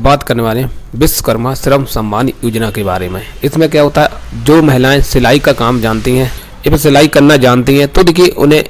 बात करने वाले हैं विश्वकर्मा श्रम सम्मान योजना के बारे में। इसमें क्या होता है, जो महिलाएं सिलाई का काम जानती हैं या सिलाई करना जानती हैं तो देखिए उन्हें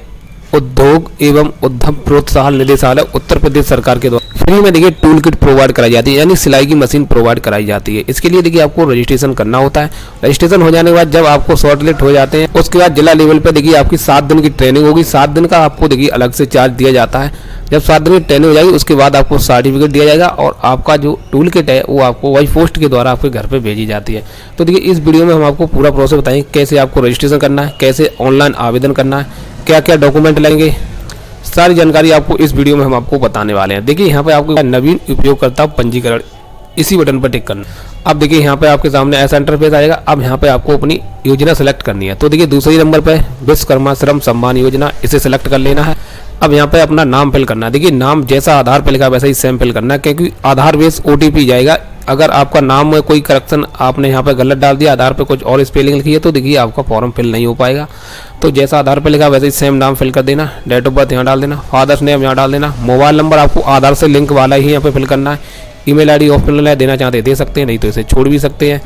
उद्योग एवं उद्यम प्रोत्साहन निदेशालय उत्तर प्रदेश सरकार के द्वारा फ्री में देखिए टूल किट प्रोवाइड कराई जाती है, यानी सिलाई की मशीन प्रोवाइड कराई जाती है। इसके लिए देखिए आपको रजिस्ट्रेशन करना होता है। रजिस्ट्रेशन हो जाने के बाद जब आपको शॉर्टलिस्ट हो जाते हैं उसके बाद जिला लेवल पे देखिए आपकी 7 दिन की ट्रेनिंग होगी। 7 दिन का आपको देखिए अलग से चार्ज दिया जाता है। जब 7 दिन की ट्रेनिंग हो जाएगी उसके बाद आपको सर्टिफिकेट दिया जाएगा और आपका जो टूल किट है वो आपको वाई पोस्ट के द्वारा आपके घर पे भेजी जाती है। तो देखिए इस वीडियो में हम आपको पूरा प्रोसेस बताएंगे, कैसे आपको रजिस्ट्रेशन करना है, कैसे ऑनलाइन आवेदन करना है, क्या क्या डॉक्यूमेंट लगेंगे, सारी जानकारी आपको इस वीडियो में हम आपको बताने वाले हैं। देखिए यहाँ पे आपको नवीन उपयोगकर्ता पंजीकरण, इसी बटन पर टिक करना। अब देखिए यहाँ पे आपके सामने ऐसा इंटरफेस आएगा। अब यहाँ पे आपको अपनी योजना सेलेक्ट करनी है। तो देखिए दूसरे नंबर पे विश्वकर्मा श्रम सम्मान योजना, इसे सेलेक्ट कर लेना है। अब यहाँ पे अपना नाम फिल करना है। देखिए नाम जैसा आधार पे लिखा वैसा ही सेम फिल करना है, क्योंकि आधार बेस OTP जाएगा। अगर आपका नाम में कोई करेक्शन आपने यहाँ पे गलत डाल दिया, आधार पे कुछ और स्पेलिंग लिखी है, तो देखिए आपका फॉर्म फिल नहीं हो पाएगा। तो जैसा आधार पे लिखा वैसे ही सेम नाम फिल कर देना। डेट ऑफ बर्थ यहाँ डाल देना, फादर्स नेम यहाँ डाल देना। मोबाइल नंबर आपको आधार से लिंक वाला ही यहाँ पे फिल करना है। ईमेल ID ऑप्शनल है, देना चाहते दे सकते हैं, नहीं तो इसे छोड़ भी सकते हैं।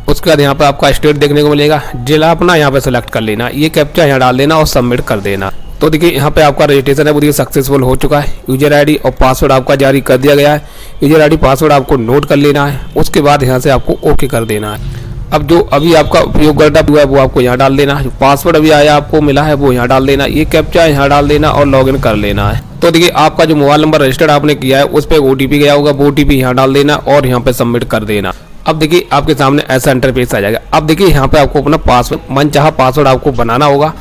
उसके बाद यहाँ पे आपका स्टेट देखने को मिलेगा, जिला अपना यहाँ पे सेलेक्ट कर लेना। ये कैप्चा यहाँ डाल देना और सबमिट कर देना। तो देखिए यहाँ पे आपका रजिस्ट्रेशन है वो देखिए सक्सेसफुल हो चुका है। यूजर ID और पासवर्ड आपका जारी कर दिया गया है। यूजर ID पासवर्ड आपको नोट कर लेना है। उसके बाद यहाँ से आपको ओके कर देना है। अब जो अभी आपका उपयोगकर्ता हुआ है वो आपको यहाँ डाल देना है। जो पासवर्ड अभी आया आपको मिला है वो यहाँ डाल देना। ये कैप्चा यहाँ डाल देना और लॉगिन कर लेना है। तो देखिए आपका जो मोबाइल नंबर रजिस्टर्ड आपने किया है उस पर OTP गया होगा, वो OTP यहाँ डाल देना और यहाँ पे सबमिट कर देना। अब देखिए आपके सामने ऐसा इंटरफेस आ जाएगा। अब देखिए यहाँ पे आपको अपना पासवर्ड, मनचाहा पासवर्ड आपको बनाना होगा,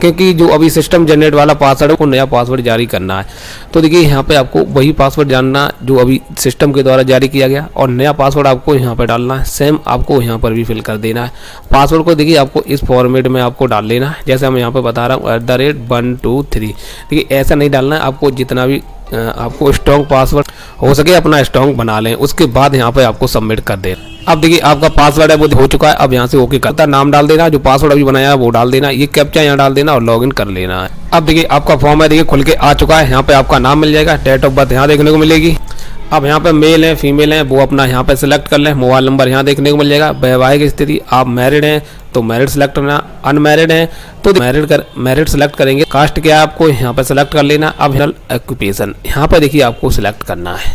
क्योंकि जो अभी सिस्टम जनरेट वाला पासवर्ड है वो नया पासवर्ड जारी करना है। तो देखिए यहाँ पे आपको वही पासवर्ड जानना जो अभी सिस्टम के द्वारा जारी किया गया और नया पासवर्ड आपको यहाँ पे डालना है। सेम आपको यहाँ पर भी फिल कर देना है। पासवर्ड को देखिए आपको इस फॉर्मेट में आपको डाल लेना है, जैसे हम यहाँ पे बता रहा हूँ @123। देखिए ऐसा नहीं डालना है, आपको जितना भी आपको स्ट्रॉन्ग पासवर्ड हो सके अपना स्ट्रॉन्ग बना लें। उसके बाद यहाँ पे आपको सबमिट कर दें। अब देखिए आपका पासवर्ड है वो हो चुका है। अब यहाँ से ओके करता नाम डाल देना, जो पासवर्ड अभी बनाया है वो डाल देना। ये कैप्चा यहाँ डाल देना और लॉगिन कर लेना है। अब देखिए आपका फॉर्म है देखिए खुल के आ चुका है। यहाँ पे आपका नाम मिल जाएगा, डेट ऑफ बर्थ यहाँ देखने को मिलेगी। अब यहाँ पे मेल है फीमेल है वो अपना यहाँ पे सिलेक्ट कर लें। मोबाइल नंबर यहाँ देखने को मिल जाएगा। वैवाहिक स्थिति, आप मैरिड हैं तो मैरिड सेलेक्ट करना, अनमैरिड हैं तो मैरिड सेलेक्ट करेंगे। कास्ट क्या है आपको यहाँ पे सेलेक्ट कर लेना। अब ऑक्यूपेशन यहाँ पे देखिए आपको सिलेक्ट करना है।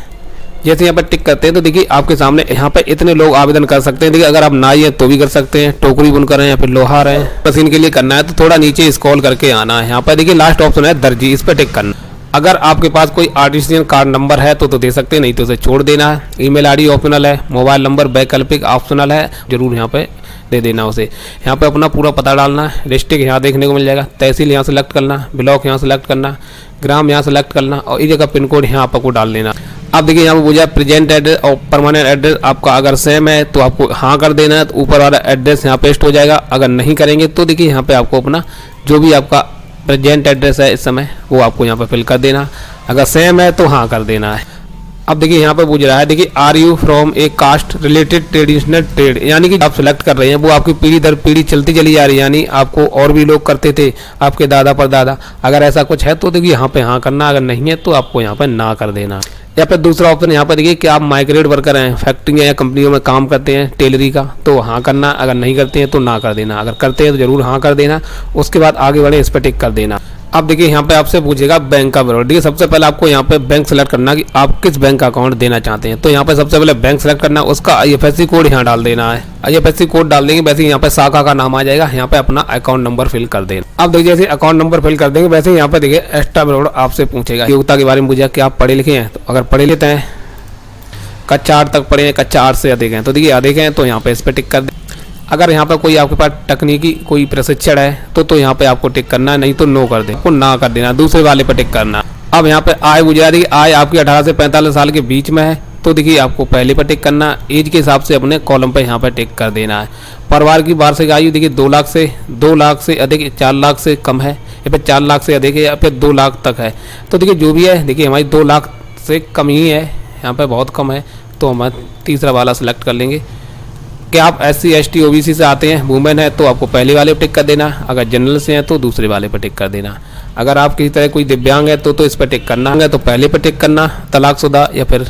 जैसे यहाँ पर टिक करते हैं तो देखिए आपके सामने यहाँ पे इतने लोग आवेदन कर सकते हैं। देखिए अगर आप नाई हैं तो भी कर सकते हैं, टोकरी बुनकर हैं या फिर लोहार हैं। मशीन के लिए करना है तो थोड़ा नीचे स्क्रॉल करके आना है। यहाँ पर देखिए लास्ट ऑप्शन है दर्जी, इस पर टिक करना। अगर आपके पास कोई आर्टिसियन कार्ड नंबर है तो दे सकते हैं, नहीं तो उसे छोड़ देना है। ईमेल ID ऑप्शनल है, मोबाइल नंबर वैकल्पिक ऑप्शनल है, जरूर यहाँ पे दे देना उसे। यहाँ पे अपना पूरा पता डालना है। डिस्ट्रिक्ट यहाँ देखने को मिल जाएगा, तहसील यहाँ सेलेक्ट करना, ब्लॉक यहाँ सेलेक्ट करना, ग्राम यहाँ सेलेक्ट करना और इस जगह पिन कोड यहाँ आपको डाल देना। अब देखिए यहाँ पे पूछा प्रेजेंट एड्रेस और परमानेंट एड्रेस आपका अगर सेम है तो आपको हाँ कर देना है, तो ऊपर वाला एड्रेस यहाँ पेस्ट हो जाएगा। अगर नहीं करेंगे तो देखिए यहाँ पे आपको अपना जो भी आपका प्रेजेंट एड्रेस है इस समय वो आपको यहाँ पे फिल कर देना। अगर सेम है तो हाँ कर देना है। अब देखिए यहाँ पे पूछ रहा है देखिए are you from a caste related traditional trade, यानी कि आप सेलेक्ट कर रहे हैं वो आपकी पीढ़ी दर पीढ़ी चलती चली जा रही है, यानी आपको और भी लोग करते थे आपके दादा परदादा। अगर ऐसा कुछ है तो देखिए यहाँ पे हाँ करना, अगर नहीं है तो आपको यहाँ पे ना कर देना। या फिर दूसरा ऑप्शन यहाँ पर देखिए कि आप माइग्रेट वर्कर हैं, फैक्ट्री या कंपनियों में काम करते हैं टेलरी का, तो हाँ करना। अगर नहीं करते हैं तो ना कर देना। अगर करते हैं तो जरूर हाँ कर देना। उसके बाद आगे बढ़े इस पर टिक कर देना। अब देखिए यहाँ पे आपसे पूछेगा बैंक का विवरण। देखिए सबसे पहले आपको यहाँ पे बैंक सेलेक्ट करना कि आप किस बैंक का अकाउंट देना चाहते हैं। तो यहाँ पे सबसे पहले बैंक सेलेक्ट करना, उसका IFSC कोड यहाँ डाल देना है। IFSC कोड डाल देंगे वैसे यहाँ पे शाखा का नाम आ जाएगा। यहाँ पे अपना अकाउंट नंबर फिल कर देना। अब देखिए जैसे अकाउंट नंबर फिल कर देंगे वैसे यहाँ पे देखिए एक्स्ट्रा विवरण आपसे पूछेगा। योग्यता के बारे में पूछेगा कि आप पढ़े लिखे हैं, तो अगर पढ़े लिखे हैं, कक्षा 8 तक पढ़े हैं, कक्षा 8 से अधिक हैं तो देखिए अधिक हैं तो यहाँ पे इस पर टिक कर दें। अगर यहाँ पर कोई आपके पास तकनीकी कोई प्रशिक्षण है तो यहाँ पे आपको टिक करना है, नहीं तो नो कर दें, आपको ना कर देना, दूसरे वाले पर टिक करना। अब यहाँ पे आय गुजारी, आय आपकी 18 से 45 साल के बीच में है तो देखिए आपको पहले पर टिक करना। एज के हिसाब से अपने कॉलम पे यहाँ पे टिक कर देना है। परिवार की वार्षिक आयु देखिए 2 लाख से अधिक, 4 लाख से कम है या फिर 4 लाख से अधिक है या फिर 2 लाख तक है। तो देखिए जो भी है देखिए हमारी 2 लाख से कम ही है, यहाँ पे बहुत कम है तो हम तीसरा वाला सेलेक्ट कर लेंगे। कि आप SC ST OBC से आते हैं, वुमेन है तो आपको पहले वाले पर टिक कर देना। अगर जनरल से हैं तो दूसरे वाले पर टिक कर देना। अगर आप किसी तरह कोई दिव्यांग है तो इस पर टिक करना है, तो पहले पर टिक करना। तलाकशुदा या फिर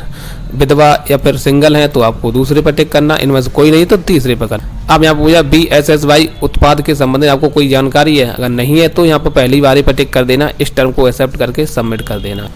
विधवा या फिर सिंगल है तो आपको दूसरे पर टिक करना। इनमें से कोई नहीं तो तीसरे पर करना। अब यहाँ पर पूछा BSSY उत्पाद के संबंध में आपको कोई जानकारी है, अगर नहीं है तो यहाँ पर पहली बारी पर टिक कर देना, इस टर्म को एक्सेप्ट करके सबमिट कर देना।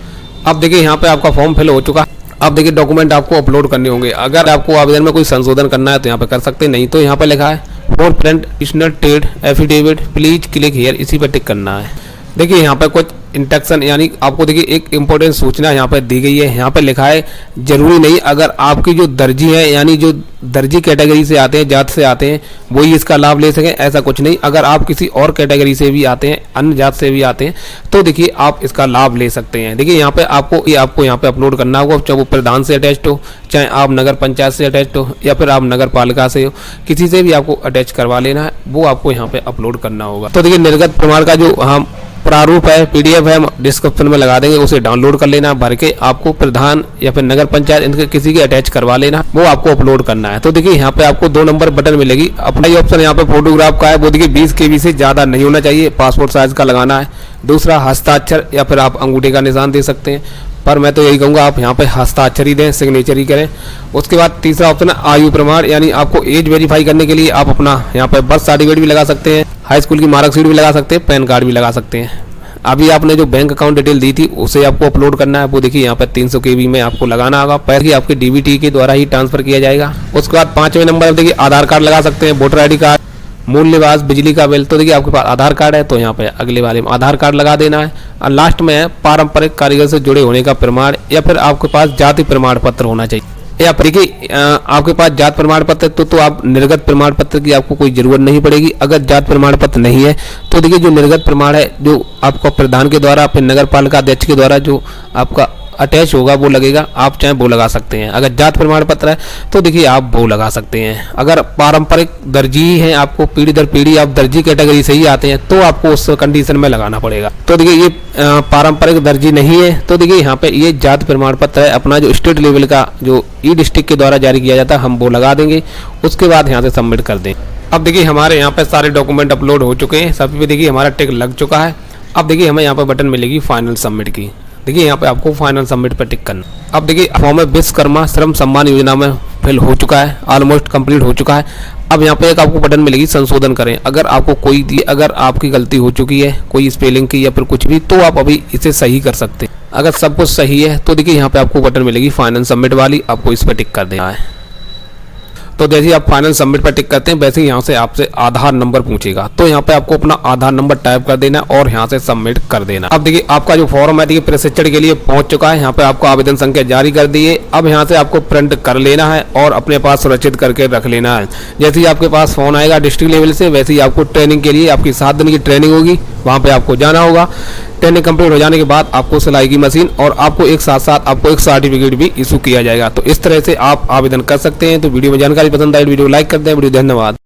अब देखिए यहाँ पे आपका फॉर्म फिल हो चुका है। अब देखिए डॉक्यूमेंट आपको अपलोड करने होंगे। अगर आपको आवेदन में कोई संशोधन करना है तो यहाँ पे कर सकते हैं, नहीं तो यहाँ पे लिखा है for print additional trade affidavit please click here, इसी पर टिक करना है। देखिए यहाँ पे कुछ इंस्ट्रक्शन यानी आपको देखिए एक इंपॉर्टेंट सूचना यहाँ पे दी गई है। यहाँ पे लिखा है जरूरी नहीं अगर आपकी जो दर्जी है यानी जो दर्जी कैटेगरी से आते हैं, जात से आते हैं, वही इसका लाभ ले सकें, ऐसा कुछ नहीं। अगर आप किसी और कैटेगरी से भी आते हैं, अन्य जात से भी आते हैं, तो देखिए आप इसका लाभ ले सकते हैं। देखिए यहाँ पे आपको यहाँ पे अपलोड करना होगा, चाहे वो प्रधान से अटैच्ड हो, चाहे आप नगर पंचायत से अटैच्ड हो या फिर आप नगर पालिका से हो, किसी से भी आपको अटैच करवा लेना है, वो आपको यहाँ पे अपलोड करना होगा। तो देखिए निर्गत प्रमाण का जो हम प्रारूप है, PDF है, डिस्क्रिप्शन में लगा देंगे, उसे डाउनलोड कर लेना, भर के आपको प्रधान या फिर नगर पंचायत इनके किसी के अटैच करवा लेना, वो आपको अपलोड करना है। तो देखिए यहाँ पे आपको 2 नंबर बटन मिलेगी। अपना ही ऑप्शन यहाँ पे फोटोग्राफ का है, वो देखिए 20 KB से ज़्यादा नहीं होना चाहिए, पासपोर्ट साइज का लगाना है। दूसरा हस्ताक्षर या फिर आप अंगूठे का निशान दे सकते हैं, पर मैं तो यही कहूँगा आप यहाँ पे हस्ताक्षर ही दें, सिग्नेचर ही करें। उसके बाद तीसरा ऑप्शन है आयु प्रमाण, यानी आपको एज वेरीफाई करने के लिए आप अपना यहाँ पे बर्थ सर्टिफिकेट भी लगा सकते हैं, हाई स्कूल की मार्कशीट भी लगा सकते हैं, पैन कार्ड भी लगा सकते हैं। अभी आपने जो बैंक अकाउंट डिटेल दी थी उसे आपको अपलोड करना है, वो देखिए यहाँ पर 300 KB में आपको लगाना होगा, पैसे आपके DBT के द्वारा ही ट्रांसफर किया जाएगा। उसके बाद 5वें नंबर देखिए आधार कार्ड लगा सकते हैं, वोटर ID कार्ड, मूल निवास, बिजली का बिल। तो देखिए आपके पास आधार कार्ड है तो यहाँ पे अगले वाले में आधार कार्ड लगा देना है। और लास्ट में है पारंपरिक कारीगर से जुड़े होने का प्रमाण, या फिर आपके पास जाति प्रमाण पत्र होना चाहिए। या देखिए आपके पास जात प्रमाण पत्र तो आप निर्गत प्रमाण पत्र की आपको कोई जरूरत नहीं पड़ेगी। अगर जात प्रमाण पत्र नहीं है तो देखिए जो निर्गत प्रमाण है जो आपका प्रधान के द्वारा फिर नगर पालिका अध्यक्ष के द्वारा जो आपका अटैच होगा वो लगेगा, आप चाहे वो लगा सकते हैं। अगर जात प्रमाण पत्र है तो देखिए आप वो लगा सकते हैं। अगर पारंपरिक दर्जी है, आपको पीढ़ी दर पीढ़ी आप दर्जी कैटेगरी से ही आते हैं तो आपको उस कंडीशन में लगाना पड़ेगा। तो देखिए ये पारंपरिक दर्जी नहीं है तो देखिए यहाँ पे ये जात प्रमाण पत्र है अपना जो स्टेट लेवल का जो ई-डिस्ट्रिक्ट के द्वारा जारी किया जाता है, हम वो लगा देंगे। उसके बाद यहाँ से सबमिट कर दें। अब देखिए हमारे यहाँ पे सारे डॉक्यूमेंट अपलोड हो चुके हैं, सभी पे देखिए हमारा टिक लग चुका है। अब देखिए हमें यहाँ पे बटन मिलेगी फाइनल सबमिट की। देखिए यहाँ पे आपको फाइनल सबमिट पर टिक करना। अब देखिए फॉर्म में विश्वकर्मा श्रम सम्मान योजना में फिल हो चुका है, ऑलमोस्ट कंप्लीट हो चुका है। अब यहाँ पे एक आपको बटन मिलेगी संशोधन करें। अगर आपको अगर आपकी गलती हो चुकी है कोई स्पेलिंग की या फिर कुछ भी, तो आप अभी इसे सही कर सकते हैं। अगर सब कुछ सही है तो देखिए यहाँ पे आपको बटन मिलेगी फाइनल सबमिट वाली, आपको इस पर टिक कर देना है। तो जैसे ही आप फाइनल सबमिट पर टिक करते हैं वैसे ही यहाँ से आपसे आधार नंबर पूछेगा, तो यहाँ पे आपको अपना आधार नंबर टाइप कर देना और यहाँ से सबमिट कर देना। अब देखिए आपका जो फॉर्म है देखिए प्रशिक्षण के लिए पहुंच चुका है। यहाँ पे आपको आवेदन संख्या जारी कर दी है। अब यहाँ से आपको प्रिंट कर लेना है और अपने पास सुरक्षित करके रख लेना है। जैसे ही आपके पास फोन आएगा डिस्ट्रिक्ट लेवल से, वैसे ही आपको ट्रेनिंग के लिए आपकी 7 दिन की ट्रेनिंग होगी, वहाँ पे आपको जाना होगा। ट्रेनिंग कंप्लीट हो जाने के बाद आपको सिलाई की मशीन और आपको एक साथ साथ आपको एक सर्टिफिकेट भी इशू किया जाएगा। तो इस तरह से आप आवेदन कर सकते हैं। तो वीडियो में जानकारी पसंद आई वीडियो लाइक कर दें। वीडियो धन्यवाद।